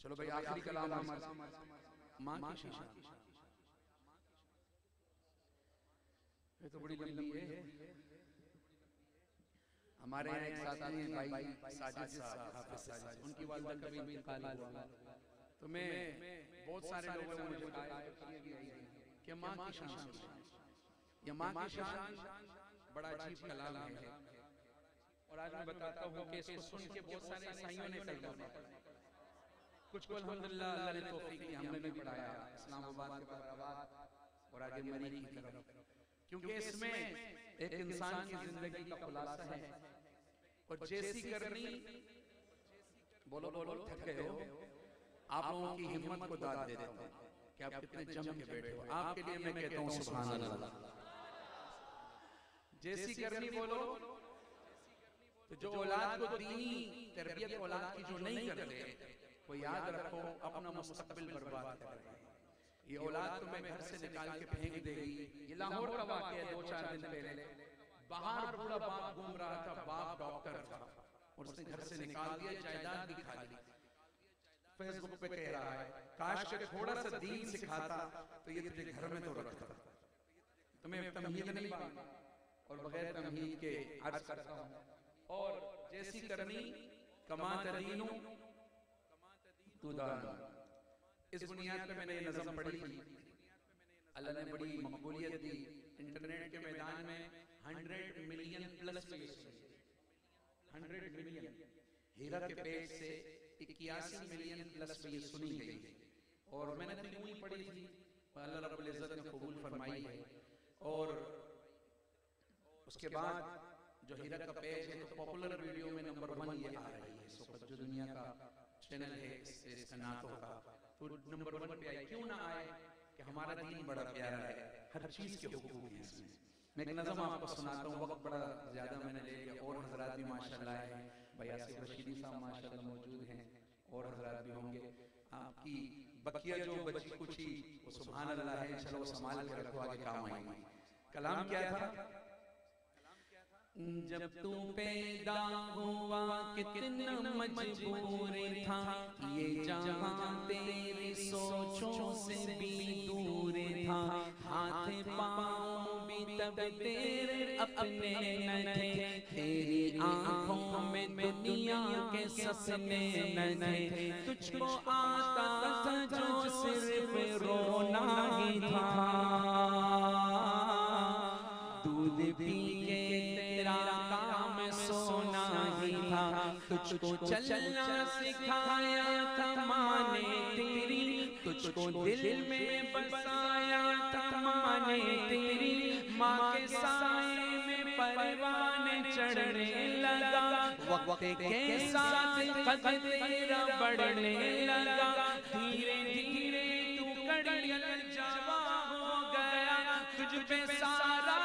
चलो भाई आखिरी कलाम हमारा माँ की शान। ये तो बड़ी लंबी है। हमारे यहाँ एक साथी हैं भाई साजिद साहब, हाफिज साजिद, उनकी वालिदा कभी इंतकाल हुआ तो मैं बहुत सारे लोगों ने मुझे कहा कि माँ की शान, ये माँ की शान बड़ा अजीब कलाम है। और आज मैं बताता हूँ कि इसको सुन के बहुत सारे ईसाइयों ने कलमा पढ़ा, कुछ को अल्हम्दुलिल्लाह अल्लाह ने तौफीक दी, हमने भी पढ़ाया इस्लामाबाद के बराबर और आगे मरी की तरफ, क्योंकि इसमें एक इंसान की जिंदगी का खुलासा है। और जैसी करनी बोलो बोलो थक गए हो, आप लोगों की हिम्मत को दाद दे देता हूं कि आप कितने जम के बैठे हो। आपके लिए मैं कहता हूं सुभान अल्लाह। जैसी करनी बोलो तो जो औलाद को दीनी तरबियत औलाद की जो नहीं करते, वो याद रखो अपना मुस्तकबिल बर्बाद कर रहे हैं। ये औलाद तुम्हें घर से निकाल के फेंक देगी। ये लाहौर का वाकया है, 2-4 दिन पहले बाहर बूढ़ा बाप घूम रहा था, बाप डॉक्टर था और उसने घर से निकाल दिया, जायदाद भी खा ली। फेसबुक पे कह रहा है काश के थोड़ा सा दीन सिखाता तो ये तुझे घर में तो रखता। तुम्हें तमहीद नहीं मांगना और बगैर तमहीद के अर्ज करता हूं। और जैसी करनी कमा तदीनु तू दाना, इस बुनियाद पे मैंने ये नज़म पढ़ी थी। अल्लाह ने बड़ी मकबूलियत दी। इंटरनेट के मैदान में 100 मिलियन प्लस व्यूज़, 100 मिलियन। हीरा के पेज से 81 मिलियन प्लस व्यूज़ सुनी गई। और मैंने तो यूं ही पढ़ी थी, अल्लाह रब्बुल इज़्ज़त ने कबूल फरमाई है। और उसके बाद जो हीरा का पेज है तो पॉपुलर वीडियो में नंबर 1 ये आ रही है। इस वक्त जो दुनिया का चैनल है इसका नातों का, तो नंबर 1 पे आई। क्यों ना आए कि हमारा दीन बड़ा प्यारा है, हर चीज के हुकूक हैं इसमें। मैं एक नज़म आपको सुनाता हूँ, वक्त बड़ा ज्यादा मैंने ले लिया। और हजरात भी माशाल्लाह हैं, भाई आसिफ रशीदी साहब माशाल्लाह मौजूद हैं और हजरात भी होंगे। आपकी बकिया जो बची कुची वो सुभान अल्लाह है, चलो संभाल के रखो, आगे काम आएगी। कलाम क्या था? जब तू पैदा हुआ कितना मजबूर था, ये जहां तेरी सोचों से भी दूर था। हाथ पाँव भी तब तेरे अपने न थे, तेरी आंखों में दुनिया के सपने न थे। तुझको आता था जो सिर्फ रोना ही था, दूध पी के काम सोना ही था। तुझको चलना सिखाया था माँ ने तेरी, तुझको दिल में बसाया था माँ ने तेरी। माँ के साए में परवान चढ़ने लगा, वक्त के साथ कद तेरा बढ़ने लगा। धीरे धीरे तू कड़ियल जवा हो गया, तुझ पे सारा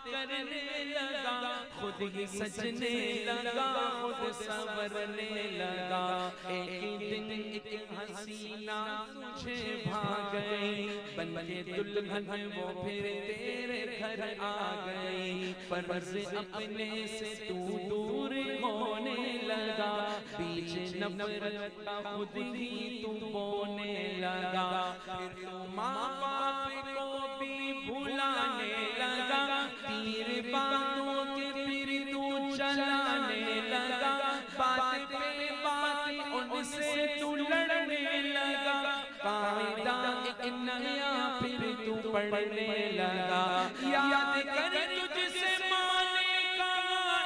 करने लगा, खुद ही सजने लगा, खुद संवरने लगा। एक दिन एक हसीना तुझे भाग गई, बन के दुल्हन वो फिर तेरे घर आ गई। फर्ज अपने से तू दूर होने लगा, बीच नफरत का खुद ही तू बोने लगा। फिर तू माँ बाप को भी भुलाने लगा, तीर बातों के फिर तू चलाने लगा। बात पे बात उनसे तू लड़ने लगा, कायदा एक नया फिर तू पढ़ने लगा। याद कर तुझसे माने का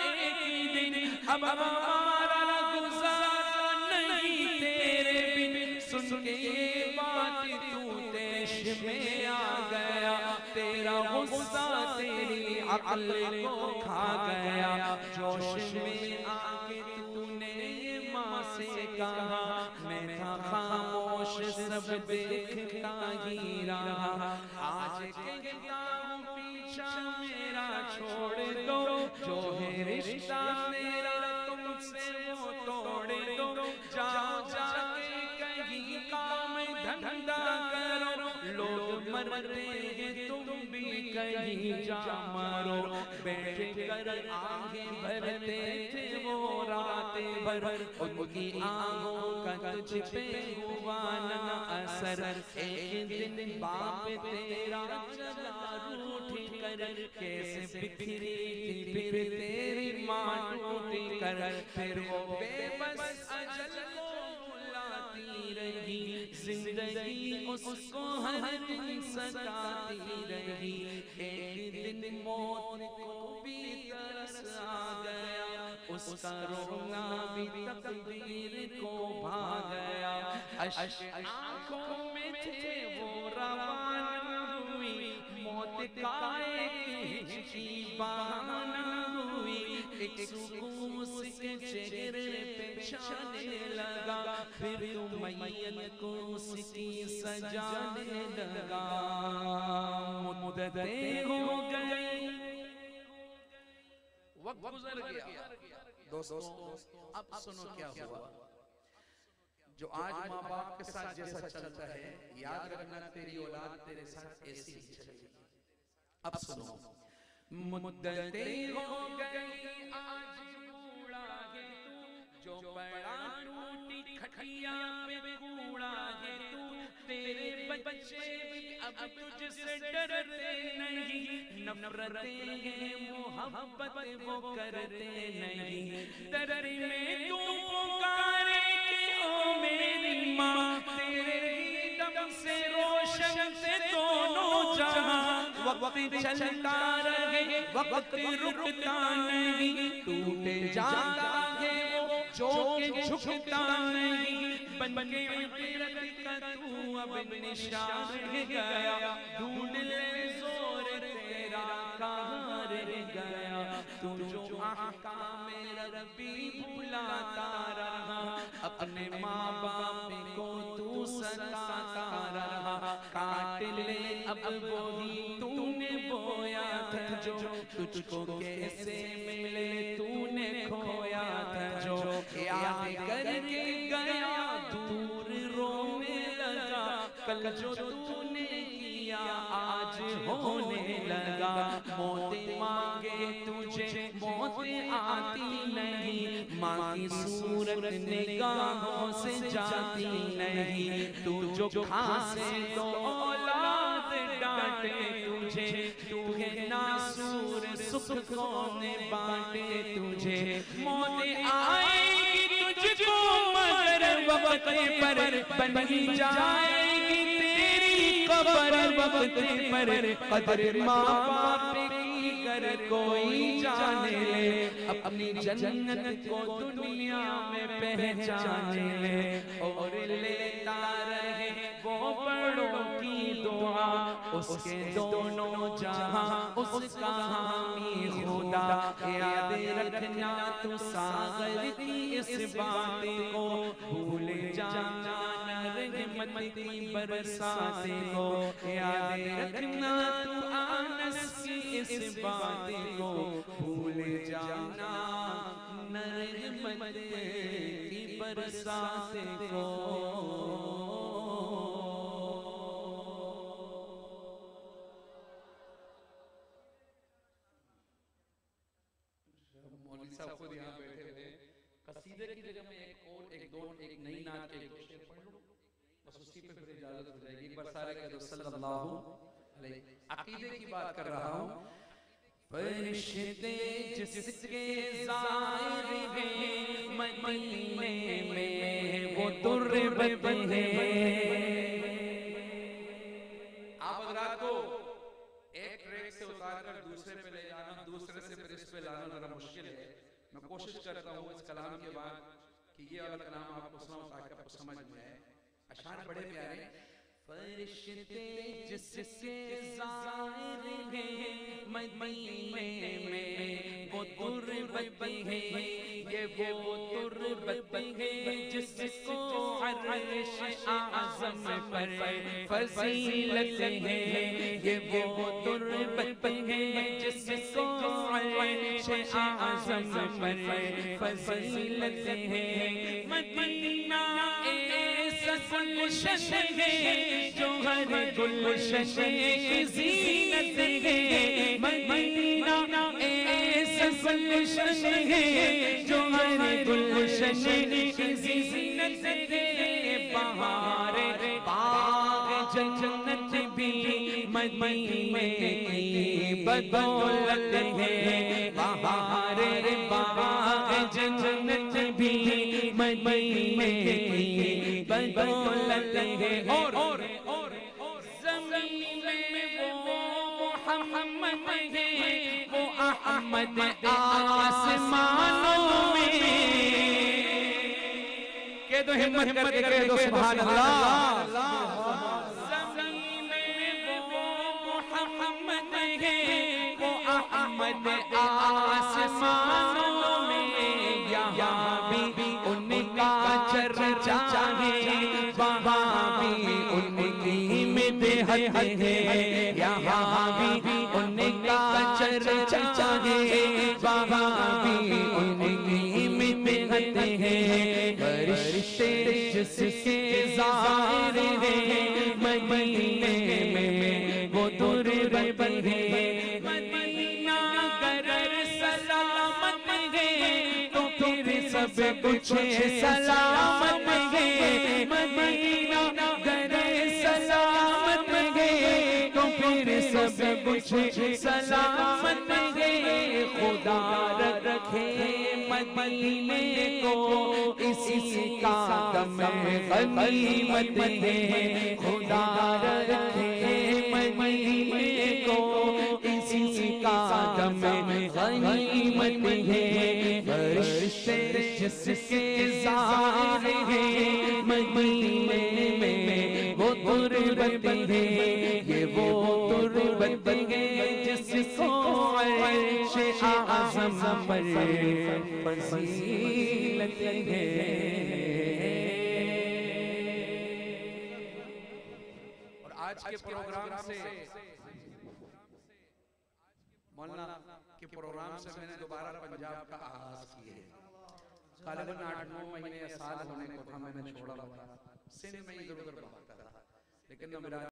एक दिन, अब हमारा गुजारा नहीं तेरे बिन। सुन के ये बात तू देश में आ गया, तेरा गुस्सा तेरी अक्ल को खा गया। जोश में आके तूने ये माँ से कहा, मैं था खामोश सब देखता ही रहा। आज कहता हूँ पीछा मेरा छोड़ दो, जो है रिश्ता मेरा तुमसे वो तोड़ दो। जाओ जाके कहीं काम धंधा करो, लोग मरते हैं तुम भी कहीं जा मरो, बैठ कर आगे भरते थे वो रातें भर, उनकी आंखों का तुझ पे हुआ न असर। एक दिन बाप तेरा चला रूठ कर, कैसे बिखरी थी फिर तेरी माँ टूट कर, फिर वो बेबस अजल को बुलाती रही, जिंदगी उसको हर दिन सताती रही। एक दिन मौत को भी तरस आ गया, उसका रोना भी तकदीर को भा गया। आँखों में थे वो रवाना हुई, मौत का एक हिचकी बहाना हुई। एक सुकून उसके चेहरे पे छाने लगा, फिर मैयत को उसकी सजाने लगा। मुद्दतें हो गई, वक्त गुजर गया। दोस्तों अब सुनो क्या हुआ। जो आज माँ बाप के साथ जैसा चलता है, याद रखना तेरी औलाद तेरे साथ ऐसी ही चलेगी। अब सुनो, मुद्दतें हो गई आज बूढ़ा है तू, जो बड़ा टूटी खटिया पे कूड़ा है तू, तेरे बच्चे भी अब तुझसे डरते नहीं, नफरतें हैं मोहब्बत वो करते नहीं। दर में तू पुकारे कि ओ मेरी माँ, तेरे दम से रोशन से दोनों जहां, वक्त चलता रहे वक्त रुकता नहीं, टूटे जाता है वो जो के झुकता नहीं। बन के फिरत का तू अब निशान गया, ढूंढ ले जोर तेरा कहाँ रह गया। तू जो अहकाम रब्बी भुलाता रहा, अपने माँ बाप को तू सताता रहा। काट ले अब वही तूने बोया था जो, तुझको कैसे मिले तूने खोया था जो। याद करके गया दूर रोने लगा, कल जो तूने किया आज होने लगा। मौत मांगे तुझे मौत आती नहीं, माँ की सूरत निगाहों से जाती नहीं। तू जो खासे तो औलाद डांटे तुझे, तू है नासूर सुख कौन बांटे तुझे। मौत आएगी तुझको मगर वक्त पर बन ही जाएगी तेरी कब्र वक्त पर। कदर माँ बाप की कर कोई जाने ले, अपनी जन्नत को दुनिया में पहचाने ले। और लेता रहे वो बड़ों की दुआ, उसके दोनों जहां उसका हामी खुदा। याद रखना तू सागर की इस बात को, भूल जाना न रहमती बरसाते को। याद रखना तू आनस की इस बात को, भूल जाना न रहमती बरसाते को। सब खुद यहाँ बैठे हुए, कसीदे की जगह में एक नई नात के एक शेर पढ़ लूं, बस उसी पे फिर इजाजत हो जाएगी। एक बार सारे कह दो सल्लल्लाहु अलैहि। अकीदे की बात कर रहा हूँ। फरिश्ते जिसके ज़ाहिर हैं मदीने में वो तुर्बत हैं। आप हज़रात को एक ट्रैक से उतारकर दूसरे पे ले जाना, दूसरे से फिर इस पे लाना जरा मुश्किल है। मैं कोशिश करता हूँ इस कलाम के बाद कि ये वाला कलाम आपको सुनाऊं ताकि आपको समझ में आए। अशार बड़े प्यारे। फरिश्ते जिसके ज़ाहिर हैं मदीने में वो तुर्बत हैं, ये वो तुर्बत हैं जिसको अर्श आज़म पर फजीलत है। ये वो तुर्बत हैं जिसको अर्श आज़म पर फजीलत है। मदीना ऐसा गुलशन है जो हर गुलशन की ज़ीनत है। मदीना ऐसा गुलशन है जो हर गुलशन की ज़ीनत है। बहार बाग जन्नत भी मदीने की बदौलत है। बहार बाग जन्नत भी मदीने की बदौलत है। और ज़मीन में वो मोहम्मद है, वो अहमद आसमानों में। कह दो हिम्मत करके कह दो सुभान अल्लाह। ज़मीन में वो मोहम्मद है, वो अहमद आसमानों में। यहाँ भी उनका चर्चा है, वहाँ भी उनकी मिदहत है। यहाँ भी उनका चर्चा है, वहाँ भी उनकी मिदहत है। फरिश्ते जिसके ज़ाहिर हैं मदीने में वो तुरबत है। मदीना अगर सलामत है तो फिर सब कुछ सलामत है। मदीना अगर सलामत है तो फिर सब कुछ सलामत है। खुदा रखे मदीने को इसी का दम गनीमत है। खुदा रखे मदीने को इसी का दम गनीमत है। फरिश्ते जिसके ज़ाहिर हैं मदीने में वो तुरबत है। ये वो तुरबत है जिसको अर्श आज़म पर फजीलत है। और आज के प्रोग्राम से मौलाना के प्रोग्राम से मैंने दोबारा पंजाब का आगाज किया है। गालिबन 8-9 महीने या साल होने को था मैंने छोड़ा हुआ था। सिंध में इधर उधर भागता था, लेकिन मेरा